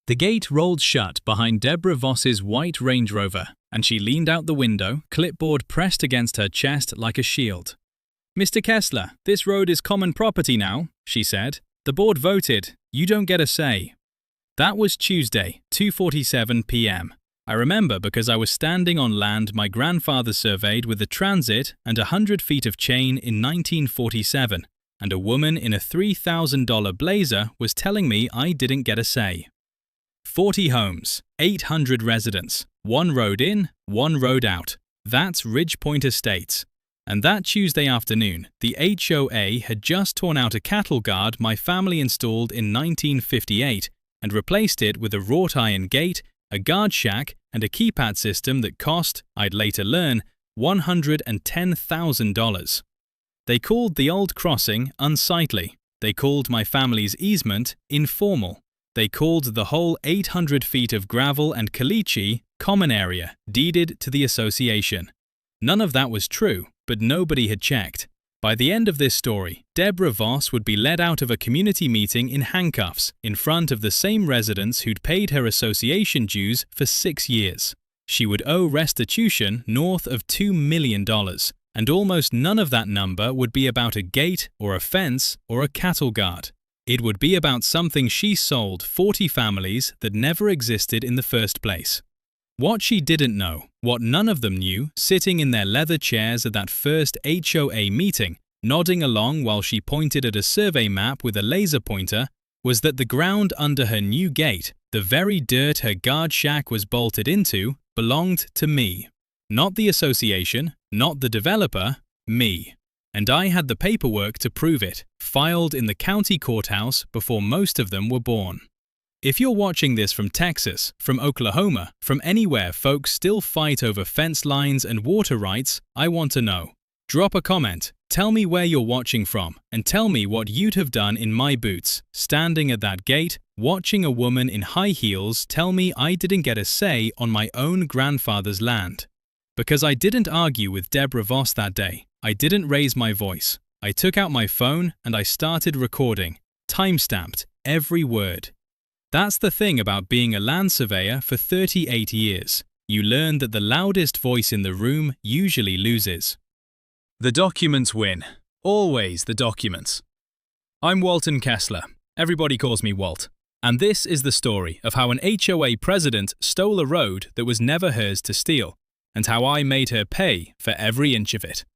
The gate rolled shut behind Deborah Voss's white Range Rover, and she leaned out the window, clipboard pressed against her chest like a shield. "Mr. Kessler, this road is common property now," she said. "The board voted. You don't get a say." That was Tuesday, 2:47 p.m. I remember because I was standing on land my grandfather surveyed with a transit and 100 feet of chain in 1947, and a woman in a $3,000 blazer was telling me I didn't get a say. 40 homes, 800 residents, one road in, one road out. That's Ridgepoint Estates. And that Tuesday afternoon, the HOA had just torn out a cattle guard my family installed in 1958 and replaced it with a wrought iron gate, a guard shack, and a keypad system that cost, I'd later learn, $110,000. They called the old crossing unsightly. They called my family's easement informal. They called the whole 800 feet of gravel and caliche common area, deeded to the association. None of that was true, but nobody had checked. By the end of this story, Deborah Voss would be led out of a community meeting in handcuffs in front of the same residents who'd paid her association dues for 6 years. She would owe restitution north of $2 million, and almost none of that number would be about a gate or a fence or a cattle guard. It would be about something she sold 40 families that never existed in the first place. What she didn't know, what none of them knew, sitting in their leather chairs at that first HOA meeting, nodding along while she pointed at a survey map with a laser pointer, was that the ground under her new gate, the very dirt her guard shack was bolted into, belonged to me. Not the association, not the developer, me. And I had the paperwork to prove it, filed in the county courthouse before most of them were born. If you're watching this from Texas, from Oklahoma, from anywhere folks still fight over fence lines and water rights, I want to know. Drop a comment, tell me where you're watching from, and tell me what you'd have done in my boots, standing at that gate, watching a woman in high heels tell me I didn't get a say on my own grandfather's land. Because I didn't argue with Deborah Voss that day. I didn't raise my voice. I took out my phone and I started recording, time-stamped, every word. That's the thing about being a land surveyor for 38 years. You learn that the loudest voice in the room usually loses. The documents win. Always the documents. I'm Walton Kessler. Everybody calls me Walt. And this is the story of how an HOA president stole a road that was never hers to steal, and how I made her pay for every inch of it.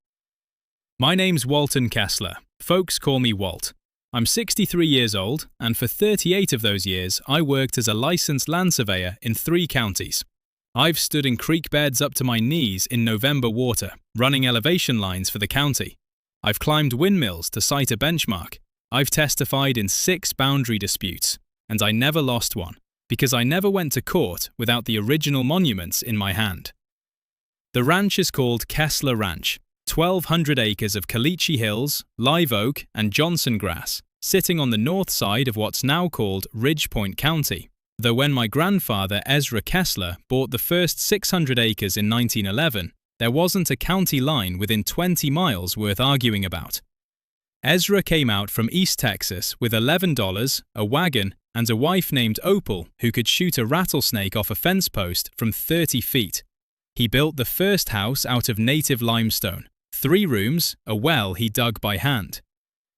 My name's Walton Kessler. Folks call me Walt. I'm 63 years old, and for 38 of those years, I worked as a licensed land surveyor in 3 counties. I've stood in creek beds up to my knees in November water, running elevation lines for the county. I've climbed windmills to cite a benchmark. I've testified in 6 boundary disputes, and I never lost one, because I never went to court without the original monuments in my hand. The ranch is called Kessler Ranch, 1,200 acres of caliche hills, live oak, and Johnson grass, sitting on the north side of what's now called Ridgepoint County, though when my grandfather Ezra Kessler bought the first 600 acres in 1911, there wasn't a county line within 20 miles worth arguing about. Ezra came out from East Texas with $11, a wagon, and a wife named Opal who could shoot a rattlesnake off a fence post from 30 feet. He built the first house out of native limestone, 3 rooms, a well he dug by hand.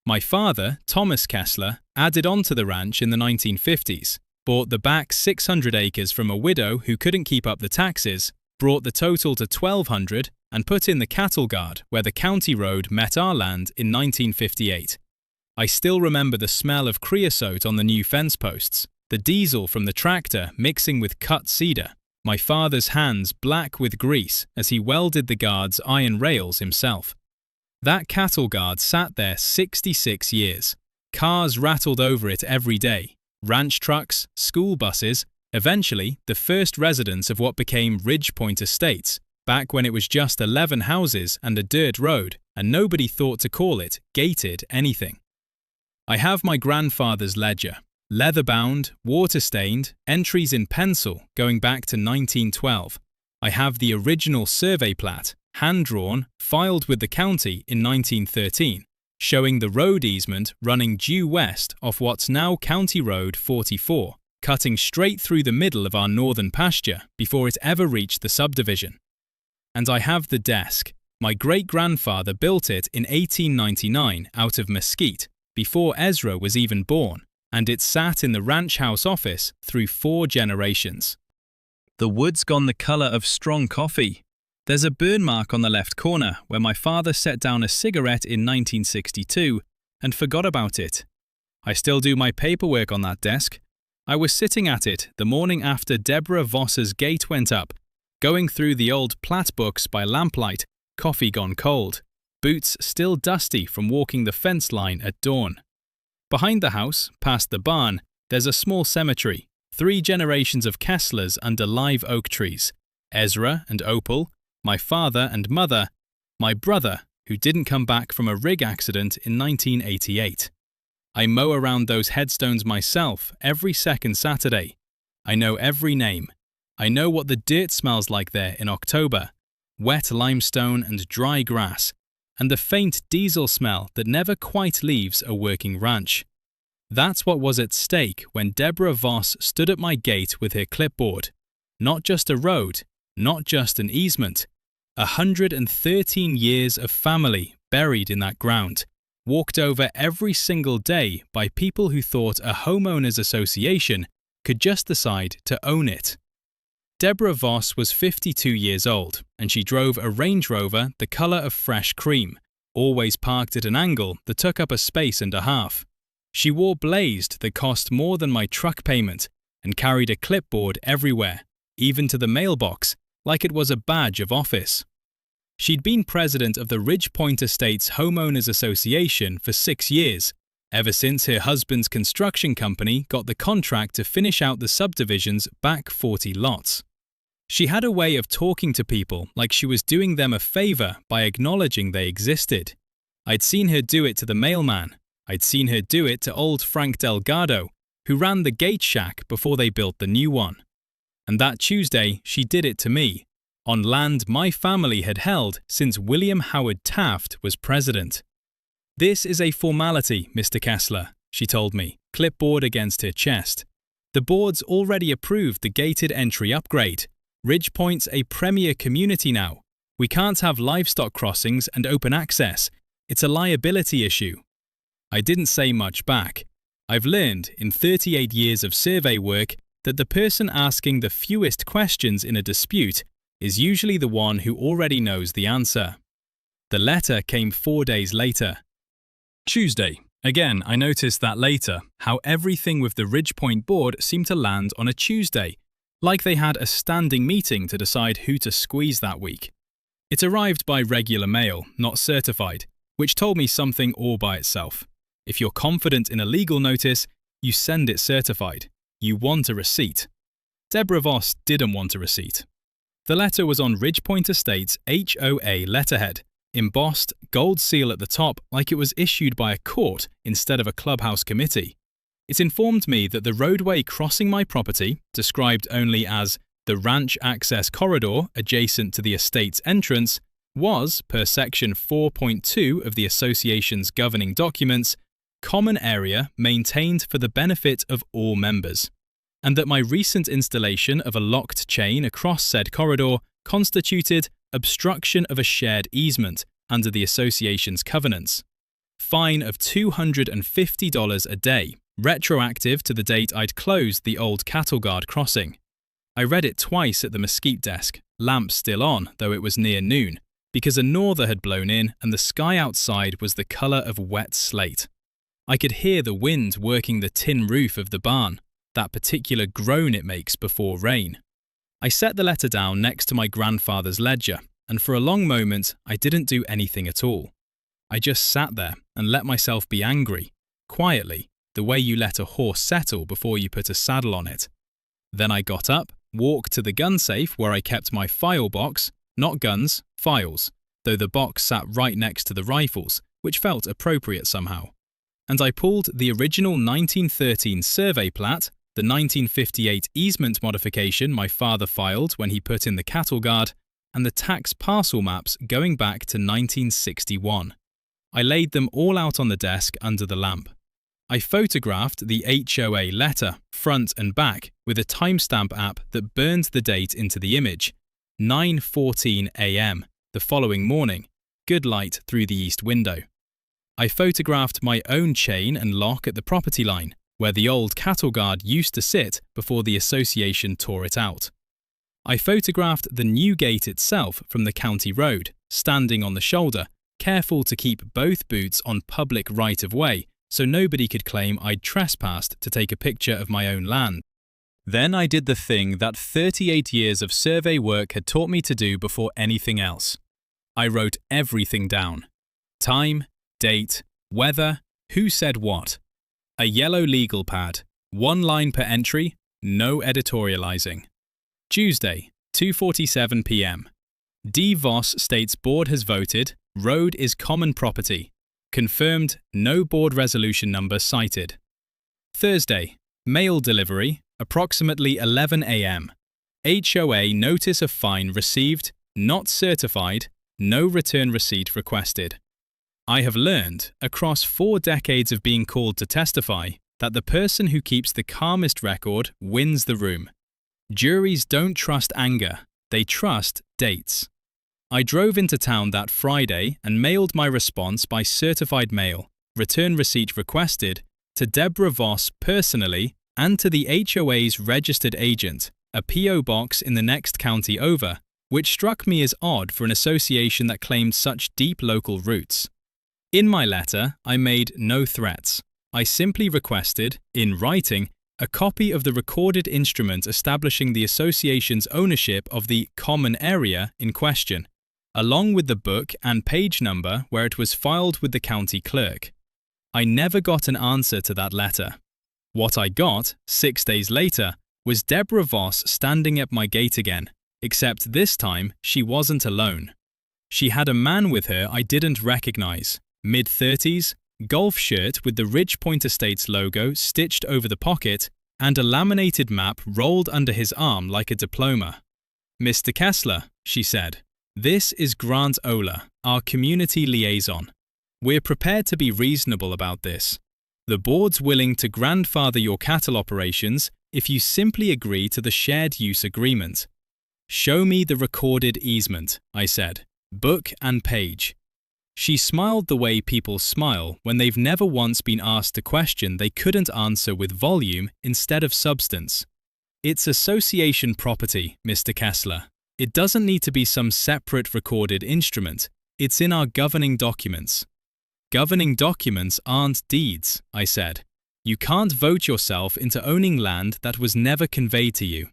My father, Thomas Kessler, added on to the ranch in the 1950s, bought the back 600 acres from a widow who couldn't keep up the taxes, brought the total to 1,200, and put in the cattle guard where the county road met our land in 1958. I still remember the smell of creosote on the new fence posts, the diesel from the tractor mixing with cut cedar, my father's hands black with grease as he welded the guard's iron rails himself. That cattle guard sat there 66 years. Cars rattled over it every day. Ranch trucks, school buses, eventually the first residents of what became Ridgepoint Estates, back when it was just 11 houses and a dirt road, and nobody thought to call it gated anything. I have my grandfather's ledger. Leather-bound, water-stained, entries in pencil going back to 1912. I have the original survey plat, hand-drawn, filed with the county in 1913, showing the road easement running due west off what's now County Road 44, cutting straight through the middle of our northern pasture before it ever reached the subdivision. And I have the desk. My great-grandfather built it in 1899 out of mesquite, before Ezra was even born, and it sat in the ranch house office through 4 generations. The wood's gone the colour of strong coffee. There's a burn mark on the left corner where my father set down a cigarette in 1962 and forgot about it. I still do my paperwork on that desk. I was sitting at it the morning after Deborah Voss's gate went up, going through the old plat books by lamplight, coffee gone cold, boots still dusty from walking the fence line at dawn. Behind the house, past the barn, there's a small cemetery, 3 generations of Kesslers under live oak trees, Ezra and Opal, my father and mother, my brother, who didn't come back from a rig accident in 1988. I mow around those headstones myself every second Saturday. I know every name. I know what the dirt smells like there in October, wet limestone and dry grass, and the faint diesel smell that never quite leaves a working ranch. That's what was at stake when Deborah Voss stood at my gate with her clipboard. Not just a road, not just an easement. 113 years of family buried in that ground, walked over every single day by people who thought a homeowners association could just decide to own it. Deborah Voss was 52 years old, and she drove a Range Rover the colour of fresh cream, always parked at an angle that took up a space and a half. She wore blazed that cost more than my truck payment, and carried a clipboard everywhere, even to the mailbox, like it was a badge of office. She'd been president of the Ridgepoint Estates Homeowners Association for 6 years, ever since her husband's construction company got the contract to finish out the subdivision's back 40 lots. She had a way of talking to people like she was doing them a favour by acknowledging they existed. I'd seen her do it to the mailman. I'd seen her do it to old Frank Delgado, who ran the gate shack before they built the new one. And that Tuesday, she did it to me, on land my family had held since William Howard Taft was president. "This is a formality, Mr. Kessler," she told me, clipboard against her chest. "The board's already approved the gated entry upgrade. Ridgepoint's a premier community now. We can't have livestock crossings and open access. It's a liability issue." I didn't say much back. I've learned, in 38 years of survey work, that the person asking the fewest questions in a dispute is usually the one who already knows the answer. The letter came 4 days later. Tuesday. Again, I noticed that later, how everything with the Ridgepoint board seemed to land on a Tuesday, like they had a standing meeting to decide who to squeeze that week. It arrived by regular mail, not certified, which told me something all by itself. If you're confident in a legal notice, you send it certified. You want a receipt. Deborah Voss didn't want a receipt. The letter was on Ridgepoint Estates' HOA letterhead, embossed, gold seal at the top like it was issued by a court instead of a clubhouse committee. It informed me that the roadway crossing my property, described only as the ranch access corridor adjacent to the estate's entrance, was, per section 4.2 of the association's governing documents, common area maintained for the benefit of all members, and that my recent installation of a locked chain across said corridor constituted obstruction of a shared easement under the association's covenants. Fine of $250 a day, retroactive to the date I'd closed the old cattle guard crossing. I read it twice at the mesquite desk, lamp still on, though it was near noon, because a norther had blown in and the sky outside was the colour of wet slate. I could hear the wind working the tin roof of the barn, that particular groan it makes before rain. I set the letter down next to my grandfather's ledger, and for a long moment I didn't do anything at all. I just sat there and let myself be angry, quietly, the way you let a horse settle before you put a saddle on it. Then I got up, walked to the gun safe where I kept my file box, not guns, files, though the box sat right next to the rifles, which felt appropriate somehow. And I pulled the original 1913 survey plat, the 1958 easement modification my father filed when he put in the cattle guard, and the tax parcel maps going back to 1961. I laid them all out on the desk under the lamp. I photographed the HOA letter, front and back, with a timestamp app that burned the date into the image. 9:14 a.m. the following morning, good light through the east window. I photographed my own chain and lock at the property line, where the old cattle guard used to sit before the association tore it out. I photographed the new gate itself from the county road, standing on the shoulder, careful to keep both boots on public right-of-way so nobody could claim I'd trespassed to take a picture of my own land. Then I did the thing that 38 years of survey work had taught me to do before anything else. I wrote everything down. Time, date, weather, who said what. A yellow legal pad, 1 line per entry, no editorializing. Tuesday, 2:47 p.m. D. Voss states board has voted, road is common property. Confirmed, no board resolution number cited. Thursday, mail delivery, approximately 11 a.m. HOA notice of fine received, not certified, no return receipt requested. I have learned, across 4 decades of being called to testify, that the person who keeps the calmest record wins the room. Juries don't trust anger, they trust dates. I drove into town that Friday and mailed my response by certified mail, return receipt requested, to Deborah Voss personally and to the HOA's registered agent, a PO box in the next county over, which struck me as odd for an association that claimed such deep local roots. In my letter, I made no threats. I simply requested, in writing, a copy of the recorded instrument establishing the association's ownership of the common area in question, along with the book and page number where it was filed with the county clerk. I never got an answer to that letter. What I got, 6 days later, was Deborah Voss standing at my gate again, except this time she wasn't alone. She had a man with her I didn't recognize, mid-30s, golf shirt with the Ridgepoint Estates logo stitched over the pocket, and a laminated map rolled under his arm like a diploma. "Mr. Kessler," she said, "this is Grant Ola, our community liaison. We're prepared to be reasonable about this. The board's willing to grandfather your cattle operations if you simply agree to the shared use agreement." "Show me the recorded easement," I said, "book and page." She smiled the way people smile when they've never once been asked a question they couldn't answer with volume instead of substance. "It's association property, Mr. Kessler. It doesn't need to be some separate recorded instrument. It's in our governing documents." "Governing documents aren't deeds," I said. "You can't vote yourself into owning land that was never conveyed to you.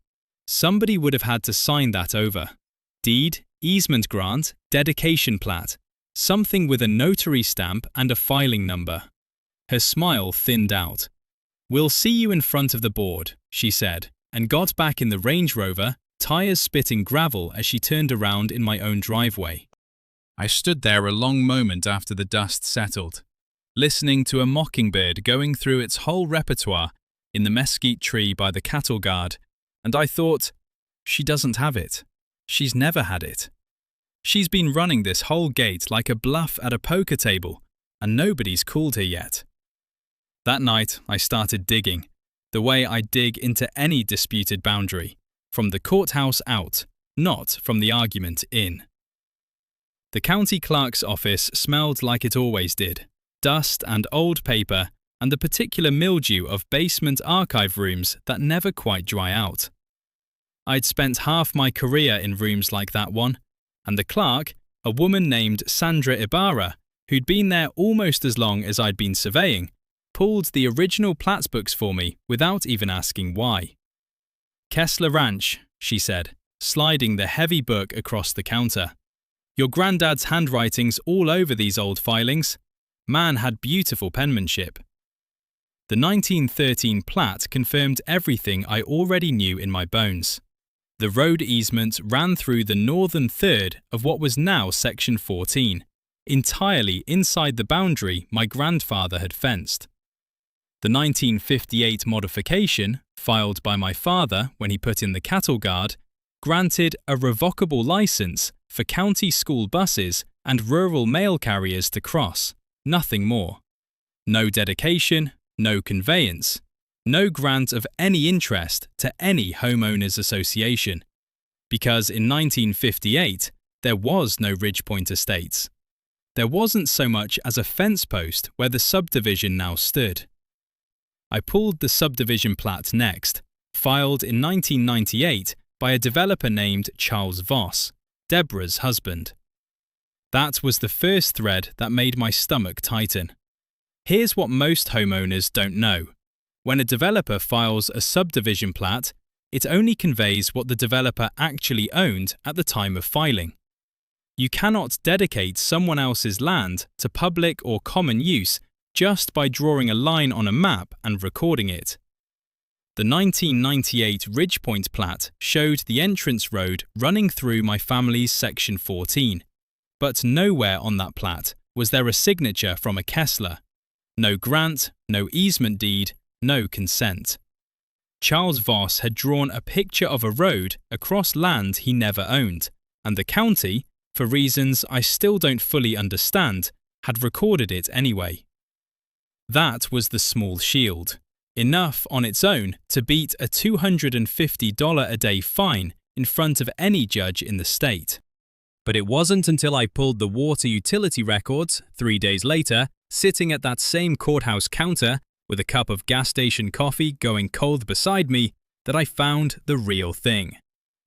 Somebody would have had to sign that over. Deed, easement grant, dedication plat. Something with a notary stamp and a filing number." Her smile thinned out. "We'll see you in front of the board," she said, and got back in the Range Rover, tires spitting gravel as she turned around in my own driveway. I stood there a long moment after the dust settled, listening to a mockingbird going through its whole repertoire in the mesquite tree by the cattle guard, and I thought, she doesn't have it. She's never had it. She's been running this whole gate like a bluff at a poker table, and nobody's called her yet. That night, I started digging, the way I dig into any disputed boundary, from the courthouse out, not from the argument in. The county clerk's office smelled like it always did, dust and old paper and the particular mildew of basement archive rooms that never quite dry out. I'd spent half my career in rooms like that one, and the clerk, a woman named Sandra Ibarra, who'd been there almost as long as I'd been surveying, pulled the original plats books for me without even asking why. "Kessler Ranch," she said, sliding the heavy book across the counter. "Your granddad's handwriting's all over these old filings. Man had beautiful penmanship." The 1913 plat confirmed everything I already knew in my bones. The road easement ran through the northern third of what was now Section 14, entirely inside the boundary my grandfather had fenced. The 1958 modification, filed by my father when he put in the cattle guard, granted a revocable license for county school buses and rural mail carriers to cross, nothing more. No dedication, no conveyance, no grant of any interest to any homeowners association, because in 1958 there was no Ridgepoint Estates. There wasn't so much as a fence post where the subdivision now stood. I pulled the subdivision plat next, filed in 1998 by a developer named Charles Voss, Deborah's husband. That was the first thread that made my stomach tighten. Here's what most homeowners don't know. When a developer files a subdivision plat, it only conveys what the developer actually owned at the time of filing. You cannot dedicate someone else's land to public or common use just by drawing a line on a map and recording it. The 1998 Ridgepoint plat showed the entrance road running through my family's Section 14, but nowhere on that plat was there a signature from a Kessler. No grant, no easement deed, no consent. Charles Voss had drawn a picture of a road across land he never owned, and the county, for reasons I still don't fully understand, had recorded it anyway. That was the small shield, enough on its own to beat a $250 a day fine in front of any judge in the state. But it wasn't until I pulled the water utility records 3 days later, sitting at that same courthouse counter with a cup of gas station coffee going cold beside me, that I found the real thing.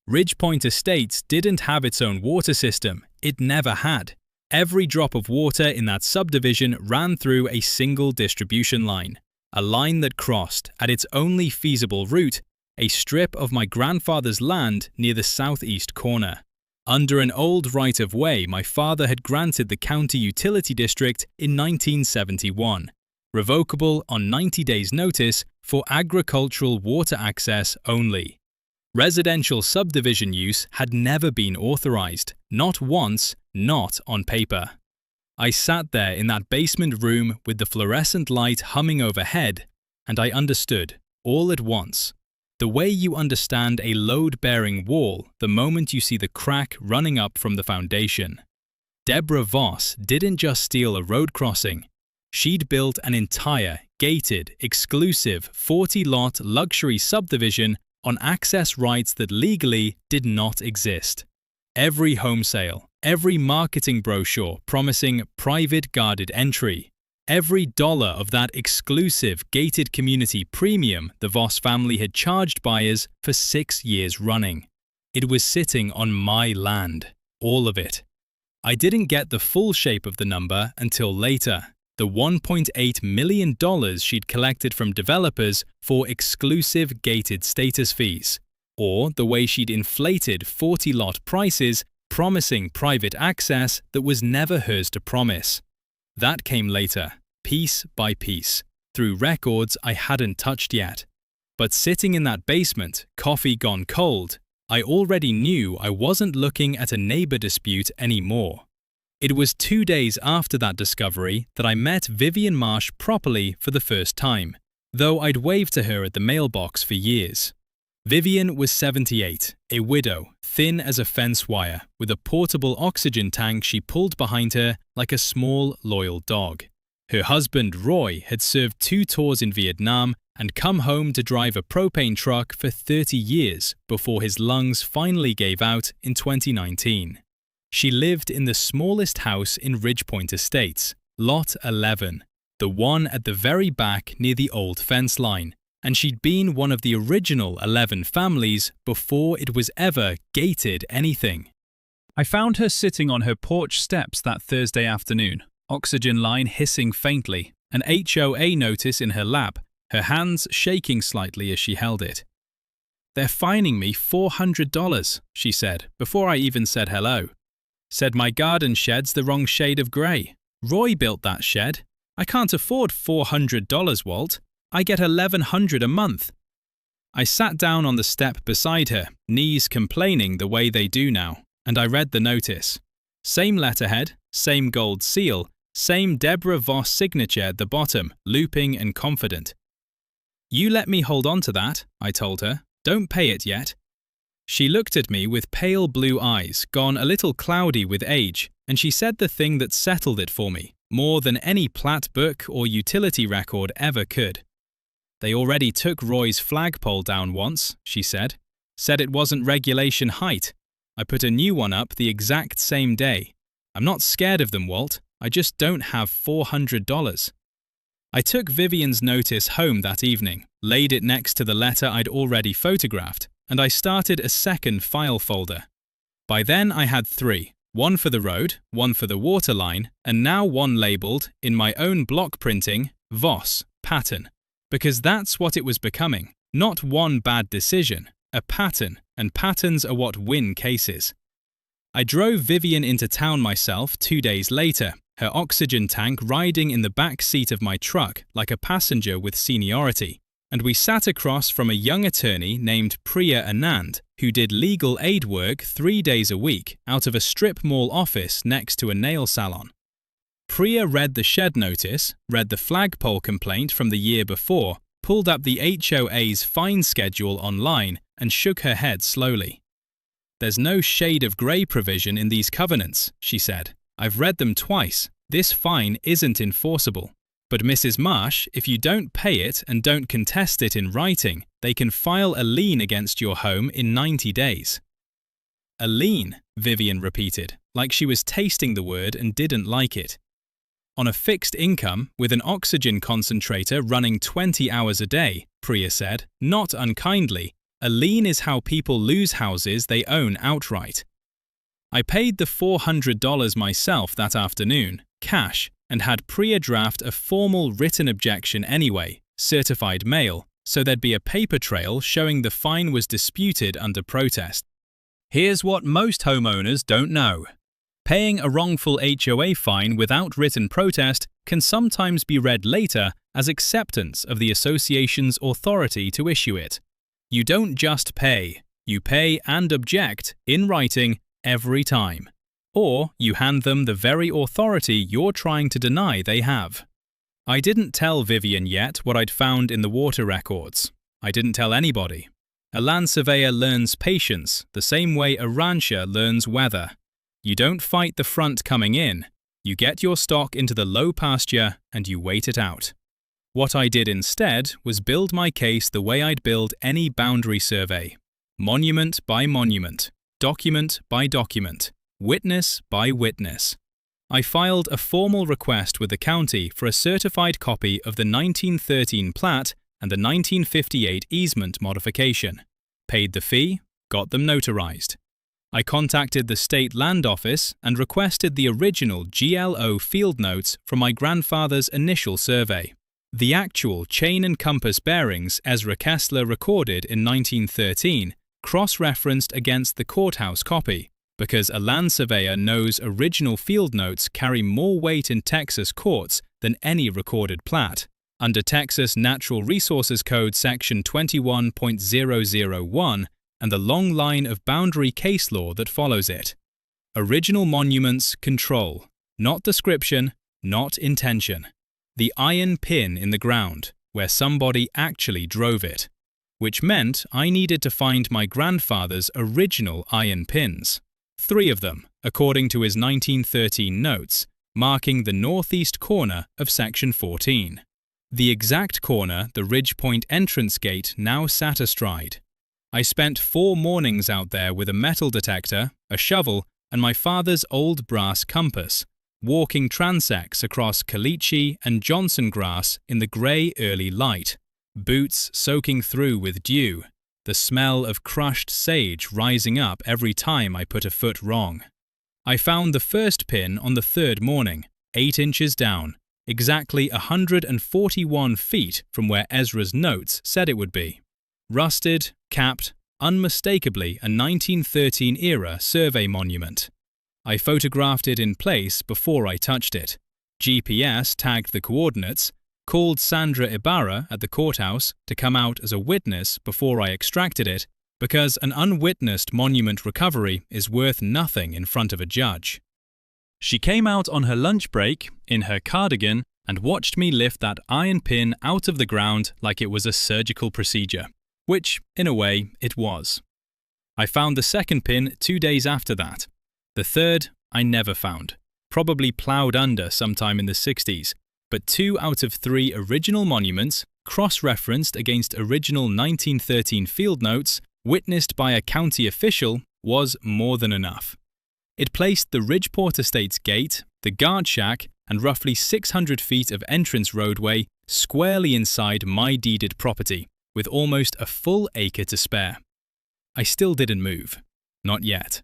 Ridgepoint Estates didn't have its own water system. It never had. Every drop of water in that subdivision ran through a single distribution line, a line that crossed, at its only feasible route, a strip of my grandfather's land near the southeast corner. Under an old right-of-way my father had granted the county utility district in 1971, revocable on 90 days' notice for agricultural water access only. Residential subdivision use had never been authorized, not once, not on paper. I sat there in that basement room with the fluorescent light humming overhead, and I understood, all at once, the way you understand a load-bearing wall the moment you see the crack running up from the foundation. Deborah Voss didn't just steal a road crossing. She'd built an entire, gated, exclusive 40-lot luxury subdivision on access rights that legally did not exist. Every home sale, every marketing brochure promising private guarded entry, every dollar of that exclusive gated community premium the Voss family had charged buyers for 6 years running. It was sitting on my land, all of it. I didn't get the full shape of the number until later. The $1.8 million she'd collected from developers for exclusive gated status fees, or the way she'd inflated 40-lot prices promising private access that was never hers to promise. That came later, piece by piece, through records I hadn't touched yet. But sitting in that basement, coffee gone cold, I already knew I wasn't looking at a neighbor dispute anymore. It was 2 days after that discovery that I met Vivian Marsh properly for the first time, though I'd waved to her at the mailbox for years. Vivian was 78, a widow, thin as a fence wire, with a portable oxygen tank she pulled behind her like a small, loyal dog. Her husband, Roy, had served 2 tours in Vietnam and come home to drive a propane truck for 30 years before his lungs finally gave out in 2019. She lived in the smallest house in Ridgepoint Estates, Lot 11, the one at the very back near the old fence line, and she'd been one of the original 11 families before it was ever gated anything. I found her sitting on her porch steps that Thursday afternoon, oxygen line hissing faintly, an HOA notice in her lap, her hands shaking slightly as she held it. "They're fining me $400, she said, before I even said hello. Said my garden shed's the wrong shade of grey. Roy built that shed. I can't afford $400, Walt. I get $1,100 a month." I sat down on the step beside her, knees complaining the way they do now, and I read the notice. Same letterhead, same gold seal, same Deborah Voss signature at the bottom, looping and confident. "You let me hold on to that," I told her. "Don't pay it yet." She looked at me with pale blue eyes, gone a little cloudy with age, and she said the thing that settled it for me. more than any plat book or utility record ever could. They already took Roy's flagpole down once, she said. Said it wasn't regulation height. I put a new one up the exact same day. I'm not scared of them, Walt. I just don't have $400. I took Vivian's notice home that evening, laid it next to the letter I'd already photographed, and I started a second file folder. By then I had 3, one for the road, one for the water line, and now one labelled, in my own block printing, Voss, pattern. Because that's what it was becoming, not one bad decision, a pattern, and patterns are what win cases. I drove Vivian into town myself 2 days later, her oxygen tank riding in the back seat of my truck like a passenger with seniority, and we sat across from a young attorney named Priya Anand, who did legal aid work 3 days a week out of a strip mall office next to a nail salon. Priya read the shed notice, read the flagpole complaint from the year before, pulled up the HOA's fine schedule online, and shook her head slowly. There's no shade of grey provision in these covenants, she said. I've read them twice. This fine isn't enforceable. But Mrs. Marsh, if you don't pay it and don't contest it in writing, they can file a lien against your home in 90 days. A lien, Vivian repeated, like she was tasting the word and didn't like it. On a fixed income, with an oxygen concentrator running 20 hours a day, Priya said, not unkindly, a lien is how people lose houses they own outright. I paid the $400 myself that afternoon, cash, and had Priya draft a formal written objection anyway, certified mail, so there'd be a paper trail showing the fine was disputed under protest. Here's what most homeowners don't know. Paying a wrongful HOA fine without written protest can sometimes be read later as acceptance of the association's authority to issue it. You don't just pay, you pay and object, in writing, every time. Or you hand them the very authority you're trying to deny they have. I didn't tell Vivian yet what I'd found in the water records. I didn't tell anybody. A land surveyor learns patience the same way a rancher learns weather. You don't fight the front coming in. You get your stock into the low pasture and you wait it out. What I did instead was build my case the way I'd build any boundary survey. Monument by monument, document by document, witness by witness. I filed a formal request with the county for a certified copy of the 1913 plat and the 1958 easement modification. Paid the fee, got them notarized. I contacted the State Land Office and requested the original GLO field notes from my grandfather's initial survey. The actual chain and compass bearings Ezra Kessler recorded in 1913 cross-referenced against the courthouse copy, because a land surveyor knows original field notes carry more weight in Texas courts than any recorded plat, under Texas Natural Resources Code Section 21.001 and the long line of boundary case law that follows it. Original monuments control, not description, not intention. The iron pin in the ground, where somebody actually drove it, which meant I needed to find my grandfather's original iron pins. 3 of them, according to his 1913 notes, marking the northeast corner of Section 14. The exact corner the Ridge Point entrance gate now sat astride. I spent 4 mornings out there with a metal detector, a shovel, and my father's old brass compass, walking transects across caliche and Johnson grass in the grey early light, boots soaking through with dew, the smell of crushed sage rising up every time I put a foot wrong. I found the first pin on the 3rd morning, 8 inches down, exactly 141 feet from where Ezra's notes said it would be. Rusted, capped, unmistakably a 1913-era survey monument. I photographed it in place before I touched it. GPS tagged the coordinates, called Sandra Ibarra at the courthouse to come out as a witness before I extracted it, because an unwitnessed monument recovery is worth nothing in front of a judge. She came out on her lunch break, in her cardigan, and watched me lift that iron pin out of the ground like it was a surgical procedure. Which, in a way, it was. I found the second pin 2 days after that. The third, I never found. probably ploughed under sometime in the 60s, but 2 out of 3 original monuments, cross-referenced against original 1913 field notes, witnessed by a county official, was more than enough. It placed the Ridgeport Estates gate, the guard shack, and roughly 600 feet of entrance roadway squarely inside my deeded property, with almost a full acre to spare. I still didn't move. Not yet.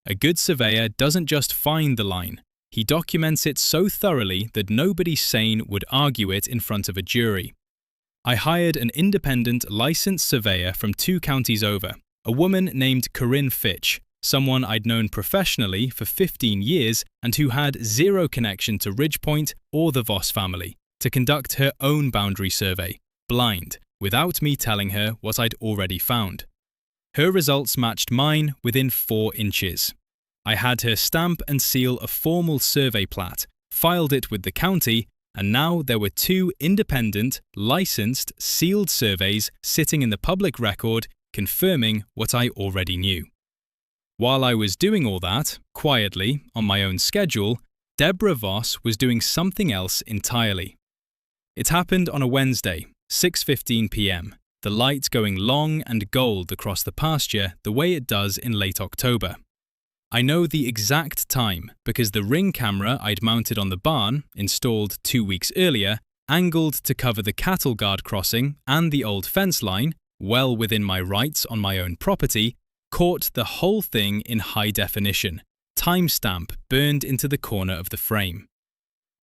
A good surveyor doesn't just find the line. He documents it so thoroughly that nobody sane would argue it in front of a jury. I hired an independent licensed surveyor from 2 counties over, a woman named Corinne Fitch, someone I'd known professionally for 15 years and who had zero connection to Ridgepoint or the Voss family, to conduct her own boundary survey, blind, without me telling her what I'd already found. Her results matched mine within 4 inches. I had her stamp and seal a formal survey plat, filed it with the county, and now there were 2 independent, licensed, sealed surveys sitting in the public record confirming what I already knew. While I was doing all that, quietly, on my own schedule, Deborah Voss was doing something else entirely. It happened on a Wednesday, 6:15 p.m., the light going long and gold across the pasture the way it does in late October. I know the exact time because the Ring camera I'd mounted on the barn, installed 2 weeks earlier, angled to cover the cattle guard crossing and the old fence line, well within my rights on my own property, caught the whole thing in high definition, timestamp burned into the corner of the frame.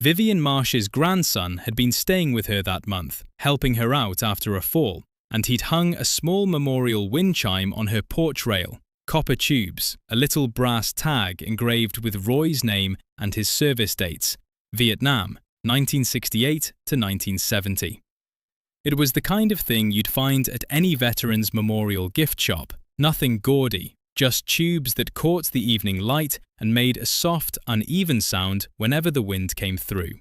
Vivian Marsh's grandson had been staying with her that month, helping her out after a fall, and he'd hung a small memorial wind chime on her porch rail, copper tubes, a little brass tag engraved with Roy's name and his service dates, Vietnam, 1968 to 1970. It was the kind of thing you'd find at any veteran's memorial gift shop, nothing gaudy, just tubes that caught the evening light and made a soft, uneven sound whenever the wind came through.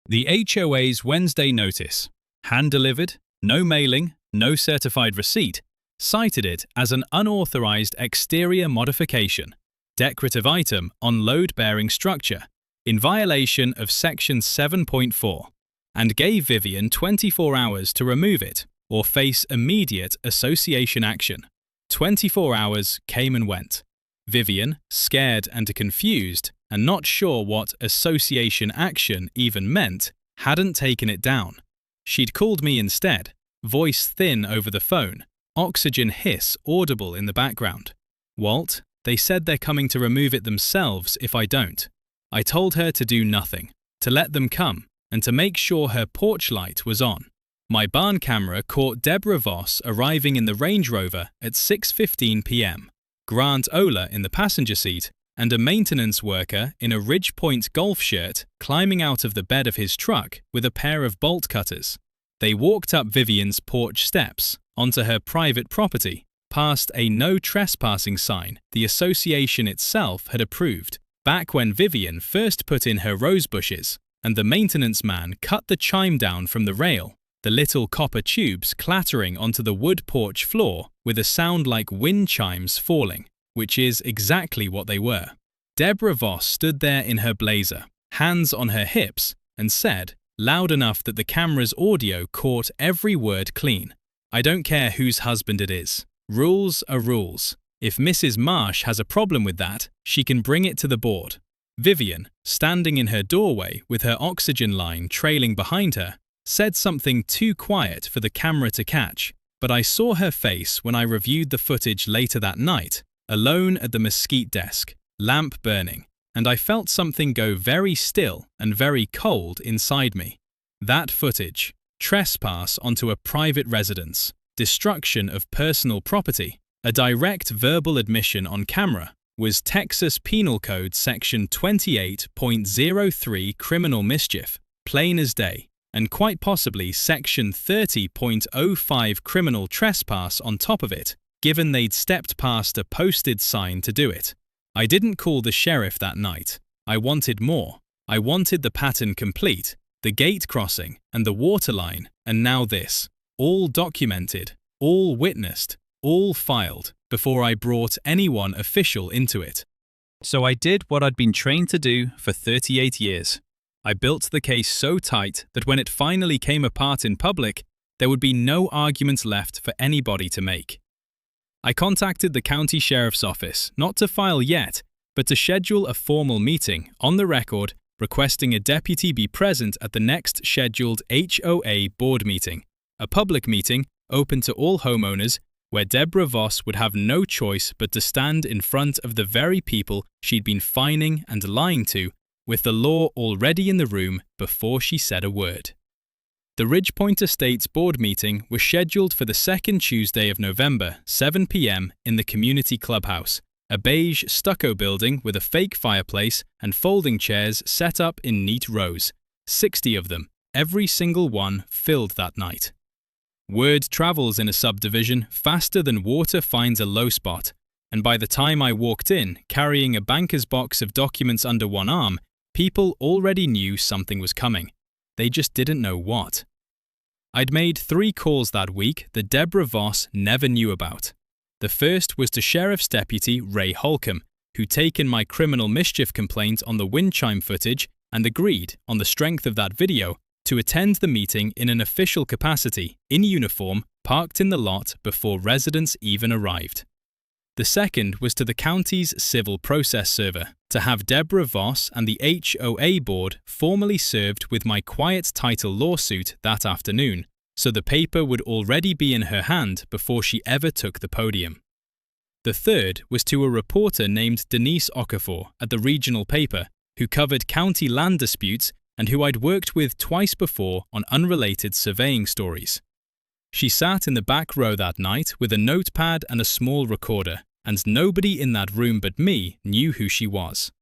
The HOA's Wednesday notice, hand-delivered, no mailing, no certified receipt, cited it as an unauthorized exterior modification, decorative item on load-bearing structure, in violation of Section 7.4, and gave Vivian 24 hours to remove it or face immediate association action. 24 hours came and went. Vivian, scared and confused, and not sure what association action even meant, hadn't taken it down. She'd called me instead, voice thin over the phone, oxygen hiss audible in the background. Walt, they said they're coming to remove it themselves if I don't. I told her to do nothing, to let them come, and to make sure her porch light was on. My barn camera caught Deborah Voss arriving in the Range Rover at 6:15 p.m., Grant Ola in the passenger seat, and a maintenance worker in a Ridgepoint golf shirt climbing out of the bed of his truck with a pair of bolt cutters. They walked up Vivian's porch steps, onto her private property, past a no trespassing sign the association itself had approved, back when Vivian first put in her rose bushes, and the maintenance man cut the chime down from the rail, the little copper tubes clattering onto the wood porch floor with a sound like wind chimes falling, which is exactly what they were. Deborah Voss stood there in her blazer, hands on her hips, and said, loud enough that the camera's audio caught every word clean, "I don't care whose husband it is. Rules are rules. If Mrs. Marsh has a problem with that, she can bring it to the board." Vivian, standing in her doorway with her oxygen line trailing behind her, said something too quiet for the camera to catch, but I saw her face when I reviewed the footage later that night, alone at the mesquite desk, lamp burning, and I felt something go very still and very cold inside me. That footage, trespass onto a private residence, destruction of personal property, a direct verbal admission on camera, was Texas Penal Code Section 28.03 criminal mischief, plain as day, and quite possibly Section 30.05 criminal trespass on top of it, given they'd stepped past a posted sign to do it. I didn't call the sheriff that night. I wanted more. I wanted the pattern complete, the gate crossing and the water line, and now this. All documented, all witnessed, all filed, before I brought anyone official into it. So I did what I'd been trained to do for 38 years. I built the case so tight that when it finally came apart in public, there would be no arguments left for anybody to make. I contacted the county sheriff's office, not to file yet, but to schedule a formal meeting, on the record, requesting a deputy be present at the next scheduled HOA board meeting, a public meeting open to all homeowners, where Deborah Voss would have no choice but to stand in front of the very people she'd been fining and lying to, with the law already in the room before she said a word. The Ridgepoint Estates board meeting was scheduled for the second Tuesday of November, 7 p.m. in the community clubhouse, a beige stucco building with a fake fireplace and folding chairs set up in neat rows, 60 of them, every single one filled that night. Word travels in a subdivision faster than water finds a low spot, and by the time I walked in, carrying a banker's box of documents under one arm, people already knew something was coming. They just didn't know what. I'd made 3 calls that week that Deborah Voss never knew about. The first was to Sheriff's Deputy Ray Holcomb, who'd taken my criminal mischief complaint on the wind chime footage and agreed, on the strength of that video, to attend the meeting in an official capacity, in uniform, parked in the lot before residents even arrived. The second was to the county's civil process server, to have Deborah Voss and the HOA board formally served with my quiet title lawsuit that afternoon, so the paper would already be in her hand before she ever took the podium. The third was to a reporter named Denise Okafor at the regional paper, who covered county land disputes and who I'd worked with twice before on unrelated surveying stories. She sat in the back row that night with a notepad and a small recorder, and nobody in that room but me knew who she was.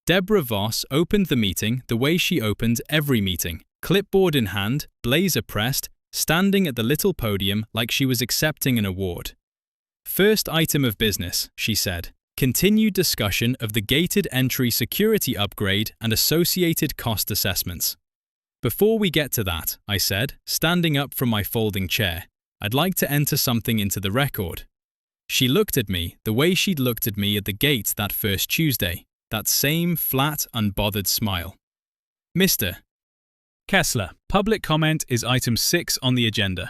Deborah Voss opened the meeting the way she opened every meeting, clipboard in hand, blazer pressed, standing at the little podium like she was accepting an award. First item of business, she said, continued discussion of the gated entry security upgrade and associated cost assessments. Before we get to that, I said, standing up from my folding chair, I'd like to enter something into the record. She looked at me the way she'd looked at me at the gate that first Tuesday, that same flat, unbothered smile. Mr. Kessler, public comment is item 6 on the agenda.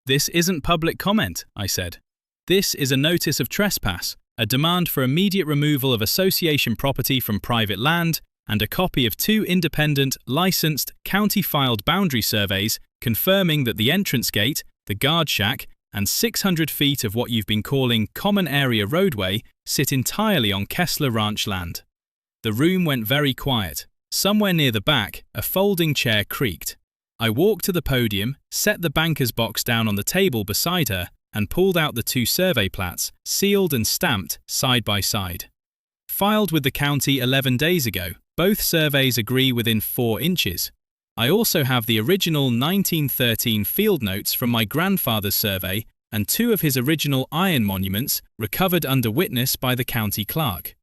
This isn't public comment, I said. This is a notice of trespass, a demand for immediate removal of association property from private land, and a copy of 2 independent, licensed, county-filed boundary surveys confirming that the entrance gate, the guard shack, and 600 feet of what you've been calling common area roadway sit entirely on Kessler Ranch land. The room went very quiet. Somewhere near the back, a folding chair creaked. I walked to the podium, set the banker's box down on the table beside her, and pulled out the 2 survey plats, sealed and stamped side by side. Filed with the county 11 days ago, both surveys agree within 4 inches. I also have the original 1913 field notes from my grandfather's survey and 2 of his original iron monuments recovered under witness by the county clerk.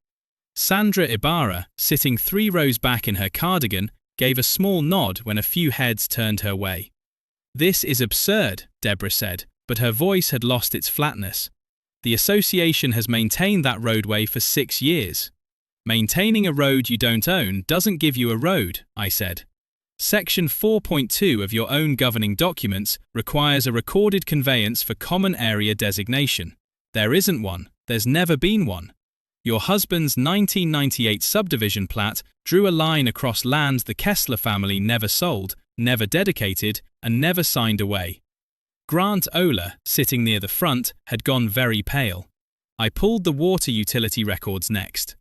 Sandra Ibarra, sitting 3 rows back in her cardigan, gave a small nod when a few heads turned her way. This is absurd, Deborah said, but her voice had lost its flatness. The association has maintained that roadway for 6 years. Maintaining a road you don't own doesn't give you a road, I said. Section 4.2 of your own governing documents requires a recorded conveyance for common area designation. There isn't one. There's never been one. Your husband's 1998 subdivision plat drew a line across land the Kessler family never sold, never dedicated, and never signed away. Grant Ola, sitting near the front, had gone very pale. I pulled the water utility records next.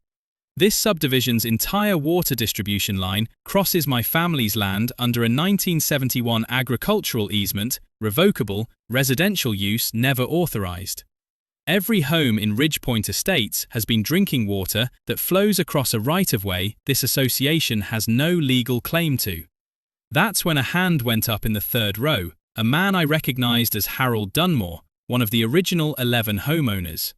This subdivision's entire water distribution line crosses my family's land under a 1971 agricultural easement, revocable, residential use never authorized. Every home in Ridgepoint Estates has been drinking water that flows across a right-of-way this association has no legal claim to. That's when a hand went up in the 3rd row, a man I recognized as Harold Dunmore, one of the original 11 homeowners.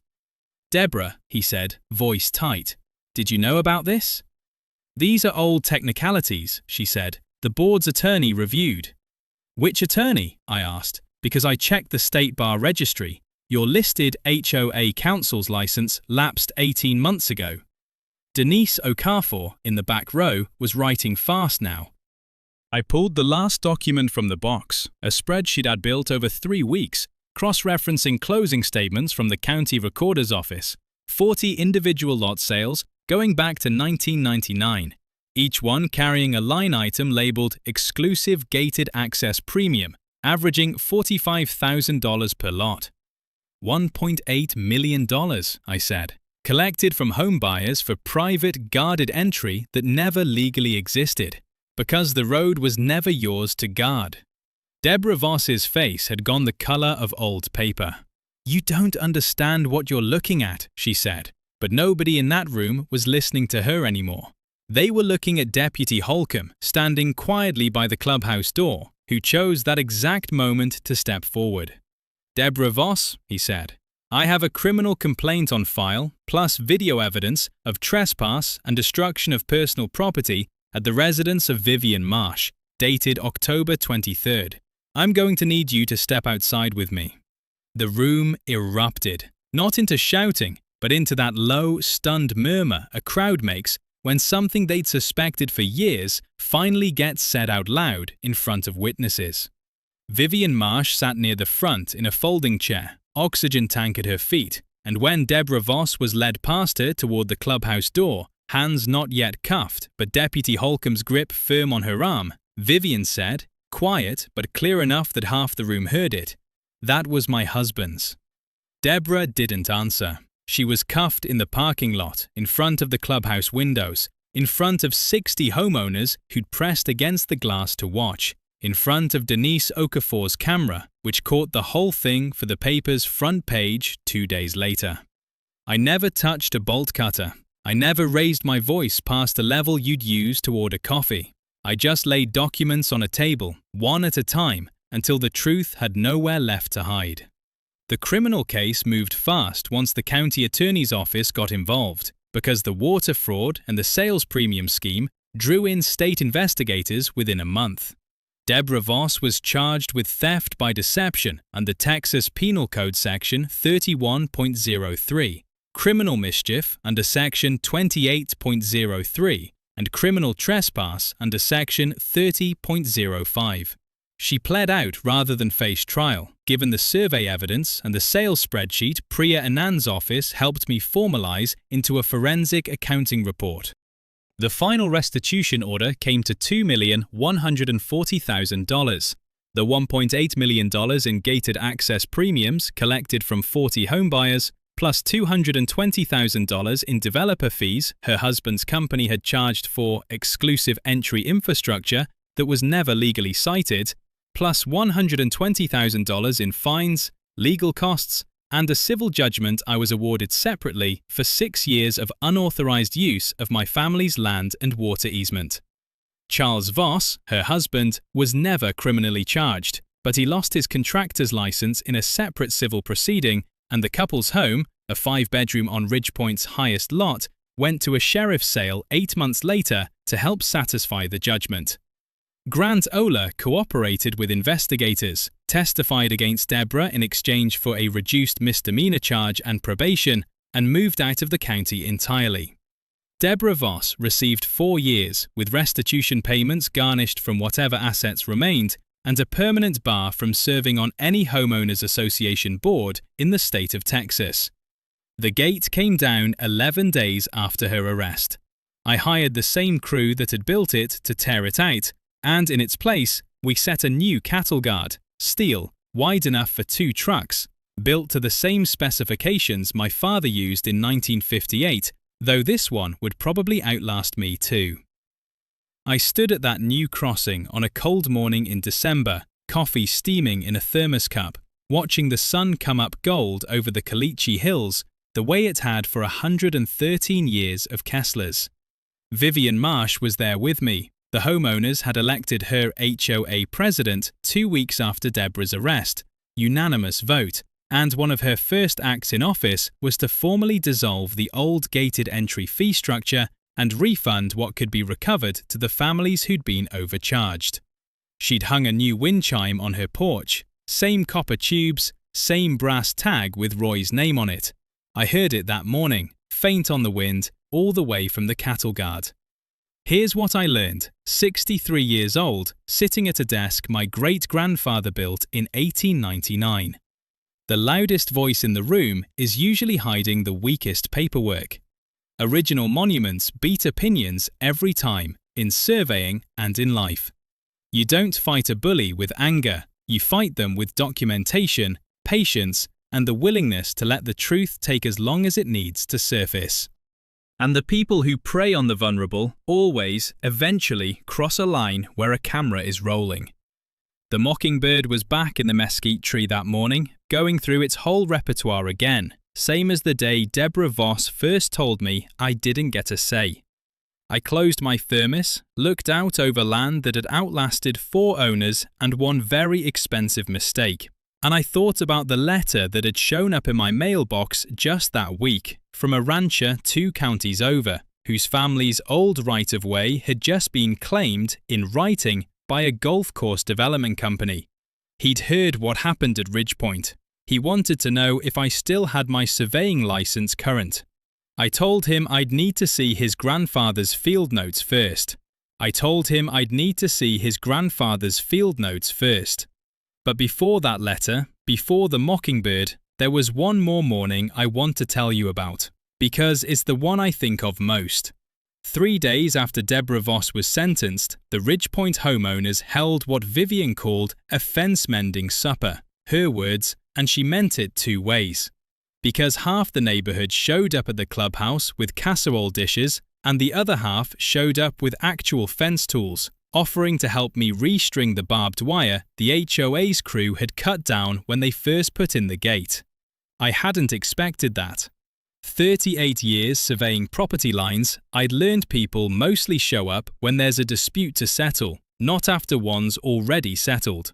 Deborah, he said, voice tight. Did you know about this? These are old technicalities, she said. The board's attorney reviewed. Which attorney? I asked, because I checked the State Bar Registry. Your listed HOA counsel's license lapsed 18 months ago. Denise Okafor, in the back row, was writing fast now. I pulled the last document from the box, a spreadsheet I'd built over 3 weeks, cross-referencing closing statements from the county recorder's office, 40 individual lot sales going back to 1999, each one carrying a line item labeled Exclusive Gated Access Premium, averaging $45,000 per lot. $1.8 million, I said, collected from home buyers for private guarded entry that never legally existed, because the road was never yours to guard. Deborah Voss's face had gone the color of old paper. "You don't understand what you're looking at," she said, but nobody in that room was listening to her anymore. They were looking at Deputy Holcomb, standing quietly by the clubhouse door, who chose that exact moment to step forward. "Deborah Voss," he said, "I have a criminal complaint on file, plus video evidence of trespass and destruction of personal property at the residence of Vivian Marsh, dated October 23rd. I'm going to need you to step outside with me." The room erupted, not into shouting, but into that low, stunned murmur a crowd makes when something they'd suspected for years finally gets said out loud in front of witnesses. Vivian Marsh sat near the front in a folding chair, oxygen tank at her feet, and when Deborah Voss was led past her toward the clubhouse door, hands not yet cuffed but Deputy Holcomb's grip firm on her arm, Vivian said, quiet but clear enough that half the room heard it, "That was my husband's." Deborah didn't answer. She was cuffed in the parking lot, in front of the clubhouse windows, in front of 60 homeowners who'd pressed against the glass to watch, in front of Denise Okafor's camera, which caught the whole thing for the paper's front page 2 days later. I never touched a bolt cutter. I never raised my voice past the level you'd use to order coffee. I just laid documents on a table, one at a time, until the truth had nowhere left to hide. The criminal case moved fast once the county attorney's office got involved, because the water fraud and the sales premium scheme drew in state investigators within a month. Deborah Voss was charged with theft by deception under Texas Penal Code Section 31.03, criminal mischief under Section 28.03, and criminal trespass under Section 30.05. She pled out rather than face trial, given the survey evidence and the sales spreadsheet Priya Anand's office helped me formalize into a forensic accounting report. The final restitution order came to $2,140,000. The $1.8 million in gated access premiums collected from 40 homebuyers, plus $220,000 in developer fees her husband's company had charged for exclusive entry infrastructure that was never legally cited, plus $120,000 in fines, legal costs, and a civil judgment I was awarded separately for 6 years of unauthorized use of my family's land and water easement. Charles Voss, her husband, was never criminally charged, but he lost his contractor's license in a separate civil proceeding, and the couple's home, a 5-bedroom on Ridgepoint's highest lot, went to a sheriff's sale 8 months later to help satisfy the judgment. Grant Oler cooperated with investigators, testified against Deborah in exchange for a reduced misdemeanor charge and probation, and moved out of the county entirely. Deborah Voss received 4 years, with restitution payments garnished from whatever assets remained, and a permanent bar from serving on any homeowners association board in the state of Texas. The gate came down 11 days after her arrest. I hired the same crew that had built it to tear it out, and in its place, we set a new cattle guard, steel, wide enough for 2 trucks, built to the same specifications my father used in 1958, though this one would probably outlast me too. I stood at that new crossing on a cold morning in December, coffee steaming in a thermos cup, watching the sun come up gold over the Caliche Hills the way it had for 113 years of Kessler's. Vivian Marsh was there with me. The homeowners had elected her HOA president 2 weeks after Deborah's arrest, unanimous vote, and one of her first acts in office was to formally dissolve the old gated entry fee structure and refund what could be recovered to the families who'd been overcharged. She'd hung a new wind chime on her porch, same copper tubes, same brass tag with Roy's name on it. I heard it that morning, faint on the wind, all the way from the cattle guard. Here's what I learned, 63 years old, sitting at a desk my great-grandfather built in 1899. The loudest voice in the room is usually hiding the weakest paperwork. Original monuments beat opinions every time, in surveying and in life. You don't fight a bully with anger, you fight them with documentation, patience, and the willingness to let the truth take as long as it needs to surface. And the people who prey on the vulnerable always, eventually, cross a line where a camera is rolling. The mockingbird was back in the mesquite tree that morning, going through its whole repertoire again, same as the day Deborah Voss first told me I didn't get a say. I closed my thermos, looked out over land that had outlasted 4 owners and one very expensive mistake, and I thought about the letter that had shown up in my mailbox just that week, from a rancher 2 counties over, whose family's old right-of-way had just been claimed, in writing, by a golf course development company. He'd heard what happened at Ridgepoint. He wanted to know if I still had my surveying license current. I told him I'd need to see his grandfather's field notes first. But before that letter, before the mockingbird, there was one more morning I want to tell you about, because it's the one I think of most. 3 days after Deborah Voss was sentenced, the Ridgepoint homeowners held what Vivian called a fence-mending supper, her words, and she meant it 2 ways. Because half the neighbourhood showed up at the clubhouse with casserole dishes, and the other half showed up with actual fence tools, offering to help me restring the barbed wire the HOA's crew had cut down when they first put in the gate. I hadn't expected that. 38 years surveying property lines, I'd learned people mostly show up when there's a dispute to settle, not after one's already settled.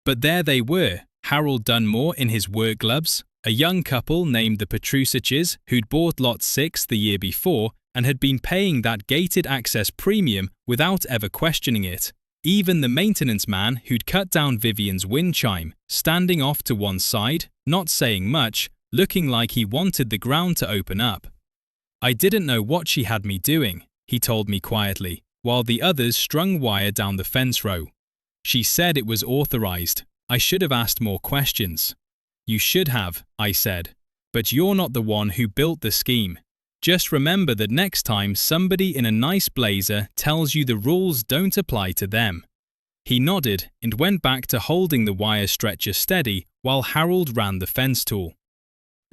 But there they were, Harold Dunmore in his work gloves, a young couple named the Petrusiches who'd bought Lot 6 the year before and had been paying that gated access premium without ever questioning it. Even the maintenance man who'd cut down Vivian's wind chime, standing off to one side, not saying much, looking like he wanted the ground to open up. I didn't know what she had me doing, he told me quietly, while the others strung wire down the fence row. She said it was authorized. I should have asked more questions. You should have, I said, but you're not the one who built the scheme. Just remember that next time somebody in a nice blazer tells you the rules don't apply to them. He nodded and went back to holding the wire stretcher steady while Harold ran the fence tool.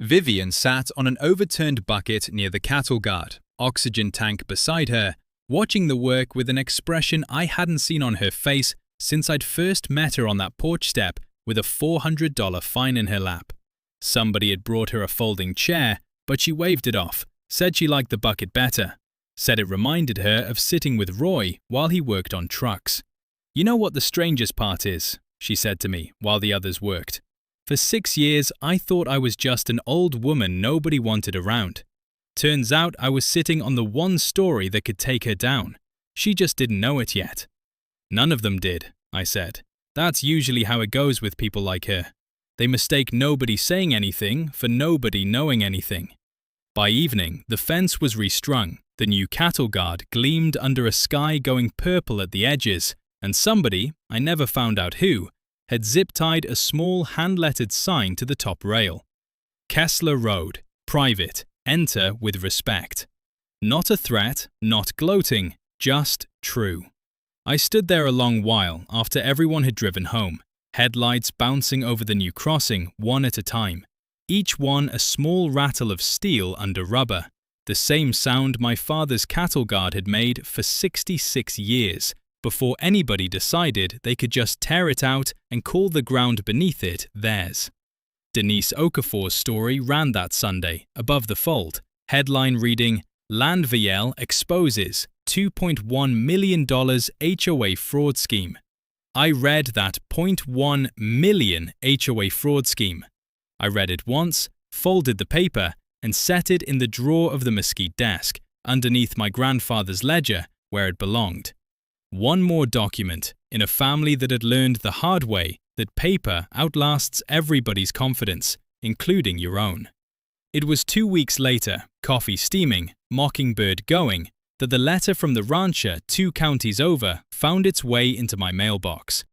Vivian sat on an overturned bucket near the cattle guard, oxygen tank beside her, watching the work with an expression I hadn't seen on her face since I'd first met her on that porch step with a $400 fine in her lap. Somebody had brought her a folding chair, but she waved it off, said she liked the bucket better, said it reminded her of sitting with Roy while he worked on trucks. You know what the strangest part is, she said to me while the others worked. For 6 years, I thought I was just an old woman nobody wanted around. Turns out I was sitting on the one story that could take her down. She just didn't know it yet. None of them did, I said. That's usually how it goes with people like her. They mistake nobody saying anything for nobody knowing anything. By evening, the fence was restrung, the new cattle guard gleamed under a sky going purple at the edges, and somebody, I never found out who, had zip-tied a small hand-lettered sign to the top rail. Kessler Road, private, enter with respect. Not a threat, not gloating, just true. I stood there a long while after everyone had driven home, headlights bouncing over the new crossing one at a time, each one a small rattle of steel under rubber, the same sound my father's cattle guard had made for 66 years, before anybody decided they could just tear it out and call the ground beneath it theirs. Denise Okafor's story ran that Sunday, above the fold, headline reading, Landviel exposes $2.1 million HOA fraud scheme. I read that $0.1 million HOA fraud scheme. I read it once, folded the paper, and set it in the drawer of the mesquite desk, underneath my grandfather's ledger, where it belonged. One more document, in a family that had learned the hard way that paper outlasts everybody's confidence, including your own. It was 2 weeks later, coffee steaming, mockingbird going, that the letter from the rancher 2 counties over found its way into my mailbox.